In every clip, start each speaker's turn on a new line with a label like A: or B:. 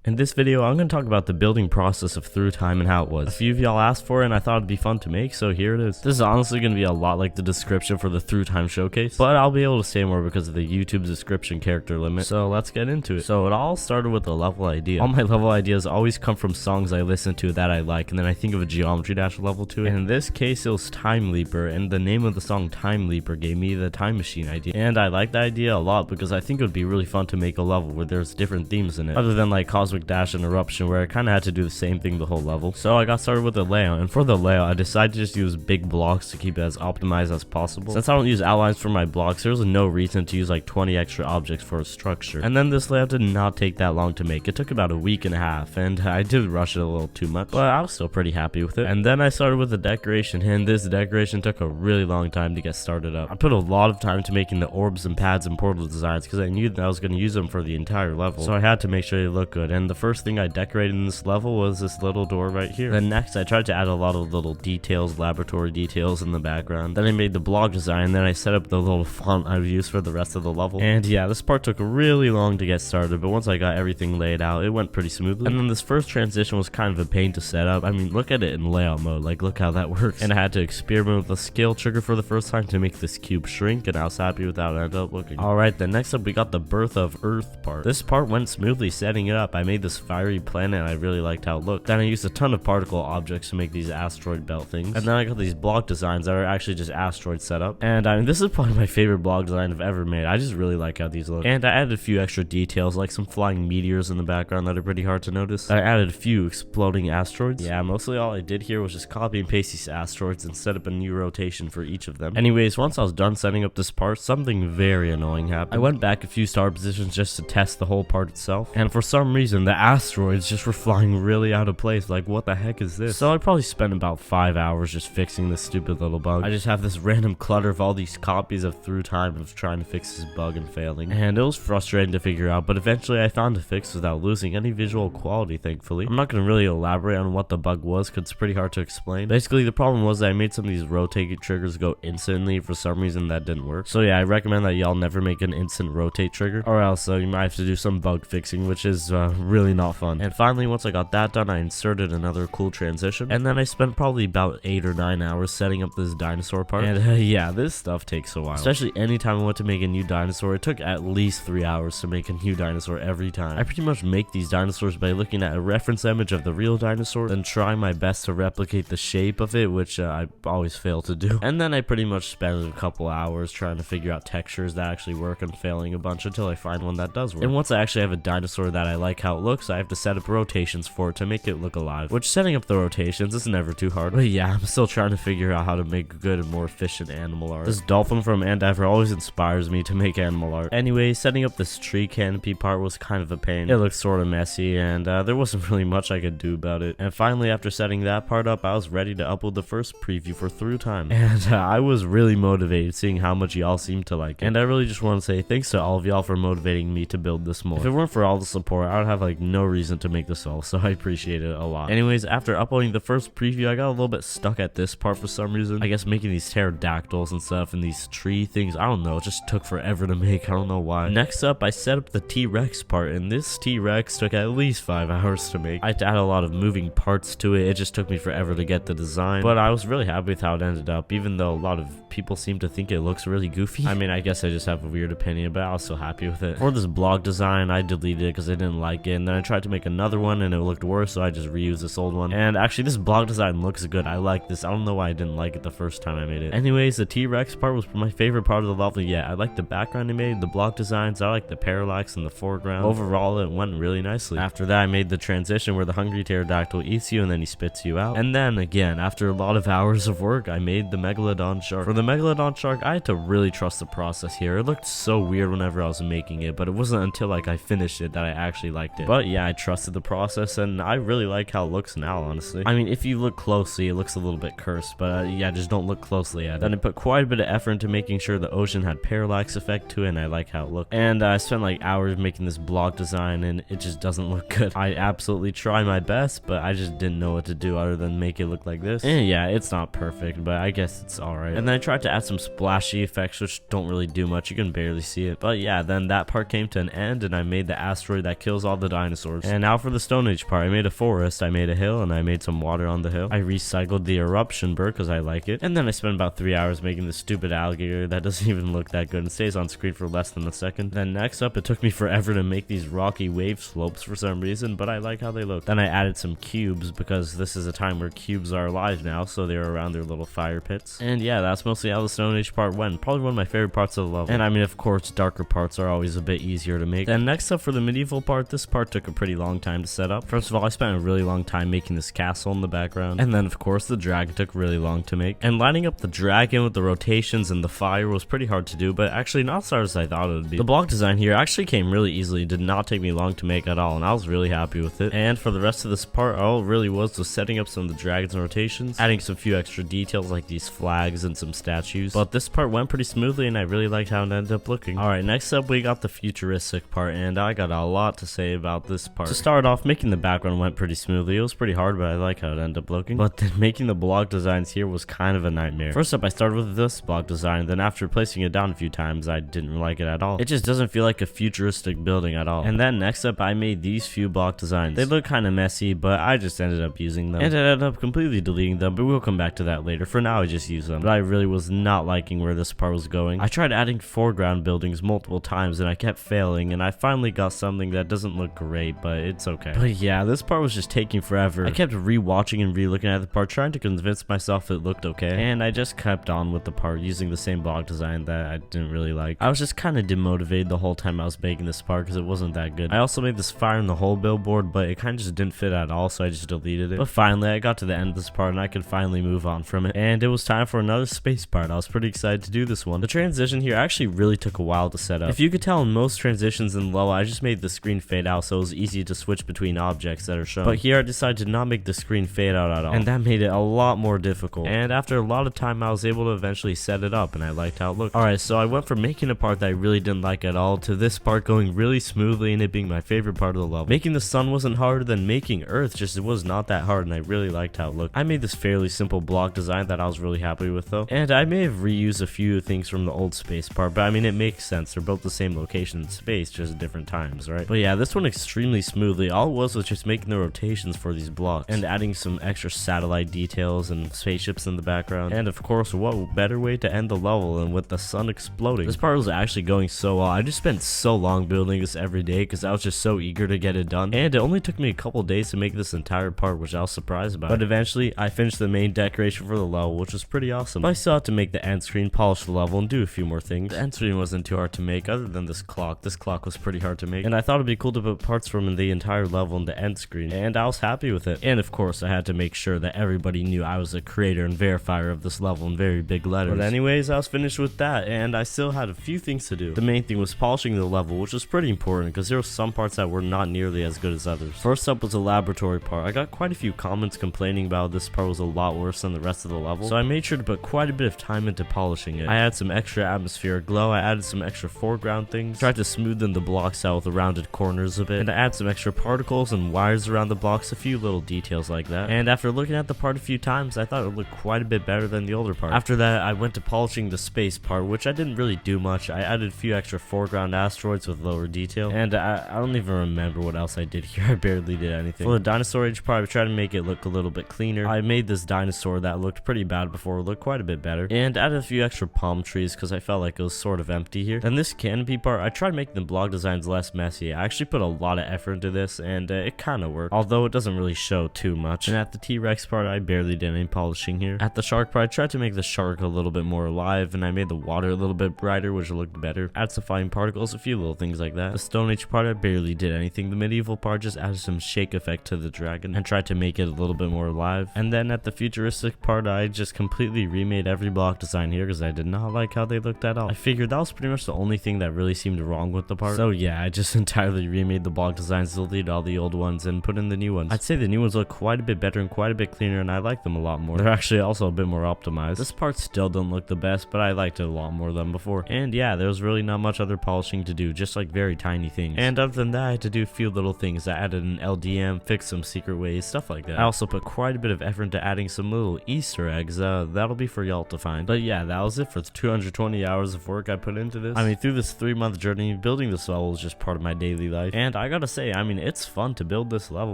A: In this video, I'm going to talk about the building process of Through Time and how it was. A few of y'all asked for it and I thought it'd be fun to make, so here it is. This is honestly going to be a lot like the description for the Through Time showcase, but I'll be able to say more because of the YouTube description character limit, so let's get into it. So it all started with a level idea. All my level ideas always come from songs I listen to that I like, and then I think of a Geometry Dash level to it. And in this case, it was Time Leaper, and the name of the song Time Leaper gave me the time machine idea. And I like the idea a lot because I think it would be really fun to make a level where there's different themes in it, other than like Cosmic Dash and Eruption, where I kind of had to do the same thing the whole level. So I got started with the layout, and for the layout I decided to just use big blocks to keep it as optimized as possible. Since I don't use outlines for my blocks, there was no reason to use like 20 extra objects for a structure. And then this layout did not take that long to make. It took about a week and a half, and I did rush it a little too much, but I was still pretty happy with it. And then I started with the decoration, and this decoration took a really long time to get started up. I put a lot of time to making the orbs and pads and portal designs because I knew that I was going to use them for the entire level, so I had to make sure they look good. And the first thing I decorated in this level was this little door right here. Then next I tried to add a lot of little details, laboratory details in the background. Then I made the block design, and then I set up the little font I would use for the rest of the level. And yeah, this part took really long to get started, but once I got everything laid out, it went pretty smoothly. And then this first transition was kind of a pain to set up. I mean, look at it in layout mode, like look how that works. And I had to experiment with the scale trigger for the first time to make this cube shrink, and I was happy with how it ended up looking. Alright, then next up we got the birth of Earth part. This part went smoothly setting it up. I made this fiery planet and I really liked how it looked. Then I used a ton of particle objects to make these asteroid belt things. And then I got these block designs that are actually just asteroids set up. And I mean, this is probably my favorite block design I've ever made. I just really like how these look. And I added a few extra details like some flying meteors in the background that are pretty hard to notice. I added a few exploding asteroids. Yeah, mostly all I did here was just copy and paste these asteroids and set up a new rotation for each of them. Anyways, once I was done setting up this part, something very annoying happened. I went back a few star positions just to test the whole part itself, and for some reason the asteroids just were flying really out of place. Like, what the heck is this? So I probably spent about 5 hours just fixing this stupid little bug. I just have this random clutter of all these copies of Through Time of trying to fix this bug and failing, and it was frustrating to figure out, but eventually I found a fix without losing any visual quality, thankfully. I'm not going to really elaborate on what the bug was because it's pretty hard to explain. Basically, the problem was that I made some of these rotate triggers go instantly. For some reason that didn't work. So yeah, I recommend that y'all never make an instant rotate trigger, or else you might have to do some bug fixing, which is really not fun. And finally, once I got that done, I inserted another cool transition, and then I spent probably about 8 or 9 hours setting up this dinosaur part. And yeah, this stuff takes a while, especially anytime I want to make a new dinosaur. It took at least 3 hours to make a new dinosaur every time. I pretty much make these dinosaurs by looking at a reference image of the real dinosaur, then trying my best to replicate the shape of it, which I always fail to do. And then I pretty much spend a couple hours trying to figure out textures that actually work and failing a bunch until I find one that does work. And once I actually have a dinosaur that I like how it looks, I have to set up rotations for it to make it look alive, which setting up the rotations is never too hard. But yeah, I'm still trying to figure out how to make good and more efficient animal art. This dolphin from Endeavor always inspires me to make animal art. Anyway, setting up this tree canopy part was kind of a pain. It looked sort of messy, and there wasn't really much I could do about it. And finally, after setting that part up, I was ready to upload the first preview for Through Time. And I was really motivated seeing how much y'all seem to like it. And I really just want to say thanks to all of y'all for motivating me to build this more. If it weren't for all the support, I would have like no reason to make this all, so I appreciate it a lot. Anyways, after uploading the first preview, I got a little bit stuck at this part for some reason. I guess making these pterodactyls and stuff and these tree things, I don't know, it just took forever to make. I don't know why. Next up, I set up the T-Rex part, and this T-Rex took at least 5 hours to make. I had to add a lot of moving parts to it. It just took me forever to get the design, but I was really happy with how it ended up, even though a lot of people seem to think it looks really goofy. I mean, I guess I just have a weird opinion, but I was so happy with it. For this blog design, I deleted it because I didn't like it, and then I tried to make another one and it looked worse, so I just reused this old one. And actually, this blog design looks good. I like this. I don't know why I didn't like it the first time I made it. Anyways, the T-Rex part was my favorite part of the level yet. I like the background I made, the block designs, I like the parallax in the foreground. Overall, it went really nicely. After that, I made the transition where the hungry pterodactyl eats you and then he spits you out. And then again, after a lot of hours of work, I made the megalodon shark. For the megalodon shark, I had to really trust the process here. It looked so weird whenever I was making it, but it wasn't until like I finished it that I actually liked it. But yeah, I trusted the process, and I really like how it looks now, honestly. I mean, if you look closely, it looks a little bit cursed, but yeah, just don't look closely at it. Then I put quite a bit of effort into making sure the ocean had parallax effect to it, and I like how it looked. And I spent like hours making this block design, and it just doesn't look good. I absolutely try my best, but I just didn't know what to do other than make it look like this. And yeah, it's not perfect, but I guess it's alright. And then I tried to add some splashy effects, which don't really do much. You can barely see it. But yeah, then that part came to an end, and I made the asteroid that kills all the dinosaurs. And now for the Stone Age part. I made a forest, I made a hill, and I made some water on the hill. I recycled the eruption bird because I like it. And then I spent about 3 hours making this stupid alligator that doesn't even look that good and stays on screen for less than a second. Then next up, it took me forever to make these rocky wave slopes for some reason, but I like how they look. Then I added some cubes because this is a time where cubes are alive now, so they're around their little fire pits. And yeah, that's mostly how the Stone Age part went. Probably one of my favorite parts of the level. And I mean, of course, darker parts are always a bit easier to make. Then next up for the medieval part, this part took a pretty long time to set up. First of all, I spent a really long time making this castle in the background. And then of course, the dragon took really long to make. And lining up the dragon with the rotations and the fire was pretty hard to do, but actually not as hard as I thought it would be. The block design here actually came really easily, did not take me long to make at all, and I was really happy with it. And for the rest of this part, all it really was setting up some of the dragons and rotations, adding some few extra details like these flags and some statues. But this part went pretty smoothly and I really liked how it ended up looking. Alright, next up we got the futuristic part, and I got a lot to say about this part. To start off, making the background went pretty smoothly. It was pretty hard, but I like how it ended up looking. But then making the block designs here was kind of a nightmare. First up, I started with this block design, then after placing it down a few times, I didn't like it at all. It just doesn't feel like a futuristic building at all. And then next up, I made these few block designs. They look kind of messy, but I just ended up using them. And I ended up completely deleting them, but we'll come back to that later. For now, I just use them. But I really was not liking where this part was going. I tried adding foreground buildings multiple times and I kept failing, and I finally got something that doesn't look great, but it's okay. But yeah, this part was just taking forever. I kept re-watching and re-looking at the part, trying to convince myself it looked okay, and I just kept on with the part using the same block design that I didn't really like. I was just kind of demotivated the whole time I was making this part because it wasn't that good. I also made this fire in the whole billboard, but it kind of just didn't fit at all, so I just deleted it. But finally, I got to the end of this part and I could finally move on from it, and it was time for another space part. I was pretty excited to do this one. The transition here actually really took a while to set up. If you could tell, in most transitions in the level, I just made the screen fade out so it was easy to switch between objects that are shown. But here I decided to not make the screen fade out at all, and that made it a lot more difficult. And after a lot of time, I was able to eventually set it up and I liked how it looked. Alright, so I went from making a part that I really didn't like at all to this part going really smoothly and it being my favorite part of the level. Making the sun wasn't harder than making Earth, just it was not that hard and I really liked how it looked. I made this fairly simple block design that I was really happy with though. And I may have reused a few things from the old space part, but I mean it makes sense. They're both the same location in space, just at different times, right? But yeah, this one extremely smoothly. All it was just making the rotations for these blocks and adding some extra satellite details and spaceships in the background. And of course, what better way to end the level than with the sun exploding? This part was actually going so well. I just spent so long building this every day because I was just so eager to get it done. And it only took me a couple days to make this entire part, which I was surprised about. But eventually, I finished the main decoration for the level, which was pretty awesome. But I still had to make the end screen, polish the level, and do a few more things. The end screen wasn't too hard to make other than this clock. This clock was pretty hard to make. And I thought it'd be cool to put parts from the entire level in the end screen. And I was happy with it. And of course, I had to make sure that everybody knew I was the creator and verifier of this level in very big letters. But anyways, I was finished with that, and I still had a few things to do. The main thing was polishing the level, which was pretty important because there were some parts that were not nearly as good as others. First up was the laboratory part. I got quite a few comments complaining about this part was a lot worse than the rest of the level, so I made sure to put quite a bit of time into polishing it. I added some extra atmospheric glow, I added some extra foreground things, tried to smoothen the blocks out with the rounded corners a bit, and I added some extra particles and wires around the blocks, a few little details like that. And after looking at the part a few times, I thought it looked quite a bit better than the older part. After that, I went to polishing the space part, which I didn't really do much. I added a few extra foreground asteroids with lower detail, and I don't even remember what else I did here. I barely did anything. For the Dinosaur Age part, I tried to make it look a little bit cleaner. I made this dinosaur that looked pretty bad before look quite a bit better, and added a few extra palm trees because I felt like it was sort of empty here. Then this canopy part, I tried making the block designs less messy. I actually put a lot of effort into this, and it kind of worked, although it doesn't really show too much. And at the T-Rex part, I barely did any polishing here. At the shark part, I tried to make the shark a little bit more alive, and I made the water a little bit brighter, which looked better. Add some fine particles, a few little things like that. The Stone Age part, I barely did anything. The medieval part just added some shake effect to the dragon and tried to make it a little bit more alive. And then at the futuristic part, I just completely remade every block design here because I did not like how they looked at all. I figured that was pretty much the only thing that really seemed wrong with the part. So yeah, I just entirely remade the block designs, deleted all the old ones, and put in the new ones. I'd say the new ones look quite a bit better and quite a bit cleaner, and I like them a lot more. They're actually also a bit more optimized. This part still doesn't look the best, but I liked it a lot more than before. And yeah, there was really not much other polishing to do, just like very tiny things. And other than that, I had to do a few little things. I added an LDM, fixed some secret ways, stuff like that. I also put quite a bit of effort into adding some little Easter eggs. That'll be for y'all to find. But yeah, that was it for the 220 hours of work I put into this. I mean, through this 3-month journey, building this level was just part of my daily life, and I I gotta say, I mean, it's fun to build this level.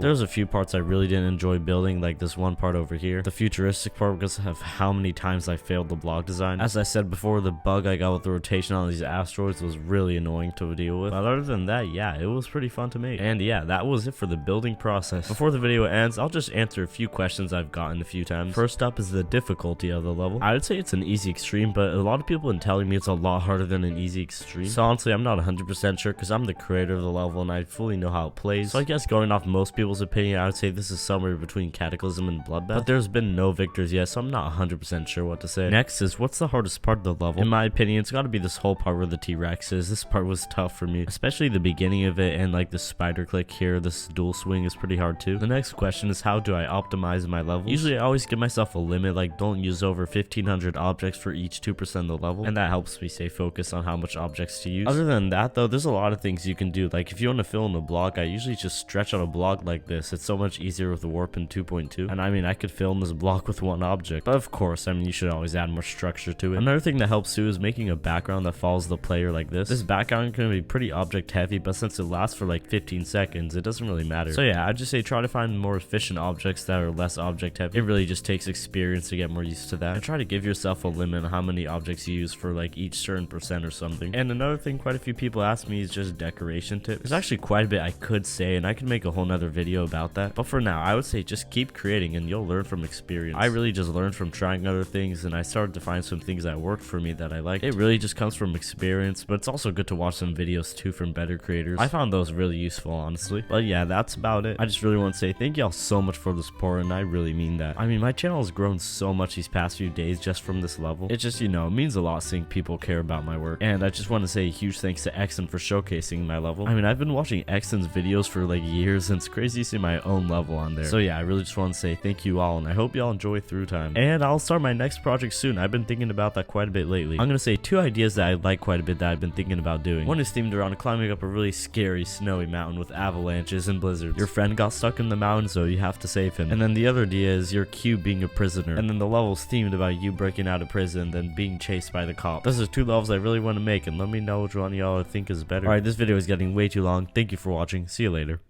A: There's a few parts I really didn't enjoy building, like this one part over here, the futuristic part, because of how many times I failed the block design. As I said before, the bug I got with the rotation on these asteroids was really annoying to deal with. But other than that, yeah, it was pretty fun to make. And yeah, that was it for the building process. Before the video ends, I'll just answer a few questions I've gotten a few times. First up is the difficulty of the level. I would say it's an easy extreme, but a lot of people have been telling me it's a lot harder than an easy extreme. So honestly, I'm not 100% sure because I'm the creator of the level and I fully know how it plays. So I guess going off most people's opinion, I would say this is somewhere between Cataclysm and Bloodbath. But there's been no victors yet, so I'm not 100% sure what to say. Next is, what's the hardest part of the level? In my opinion, it's gotta be this whole part where the T-Rex is. This part was tough for me, especially the beginning of it, and like the spider click here, this dual swing is pretty hard too. The next question is, how do I optimize my levels? Usually I always give myself a limit, like don't use over 1500 objects for each 2% of the level, and that helps me stay focused on how much objects to use. Other than that though, there's a lot of things you can do. Like if you want to fill in a block, I usually just stretch out a block like this. It's so much easier with the warp in 2.2, and I mean, I could fill in this block with one object. But of course, I mean, you should always add more structure to it. Another thing that helps too is making a background that follows the player like this. This background can be pretty object heavy, but since it lasts for like 15 seconds, it doesn't really matter. So yeah, I'd just say try to find more efficient objects that are less object heavy. It really just takes experience to get more used to that. And try to give yourself a limit on how many objects you use for like each certain percent or something. And another thing quite a few people ask me is just decoration tips. There's actually quite a bit I could say, and I could make a whole nother video about that. But for now, I would say just keep creating and you'll learn from experience. I really just learned from trying other things, and I started to find some things that worked for me that I like. It really just comes from experience, but it's also good to watch some videos too from better creators. I found those really useful, honestly. But yeah, that's about it. I just really want to say thank y'all so much for the support, and I really mean that. I mean, my channel has grown so much these past few days just from this level. It just, you know, it means a lot seeing people care about my work. And I just want to say a huge thanks to Exon for showcasing my level. I mean, I've been watching Exon's videos for like years, and it's crazy to see my own level on there. So yeah, I really just want to say thank you all, and I hope y'all enjoy Through Time. And I'll start my next project soon. I've been thinking about that quite a bit lately. I'm gonna say 2 ideas that I like quite a bit that I've been thinking about doing. One is themed around climbing up a really scary snowy mountain with avalanches and blizzards. Your friend got stuck in the mountain, so you have to save him. And then the other idea is your cube being a prisoner, and then the level's themed about you breaking out of prison then being chased by the cop. Those are 2 levels I really want to make, and let me know which one y'all think is better. Alright, this video is getting way too long. Thank you for watching. See you later.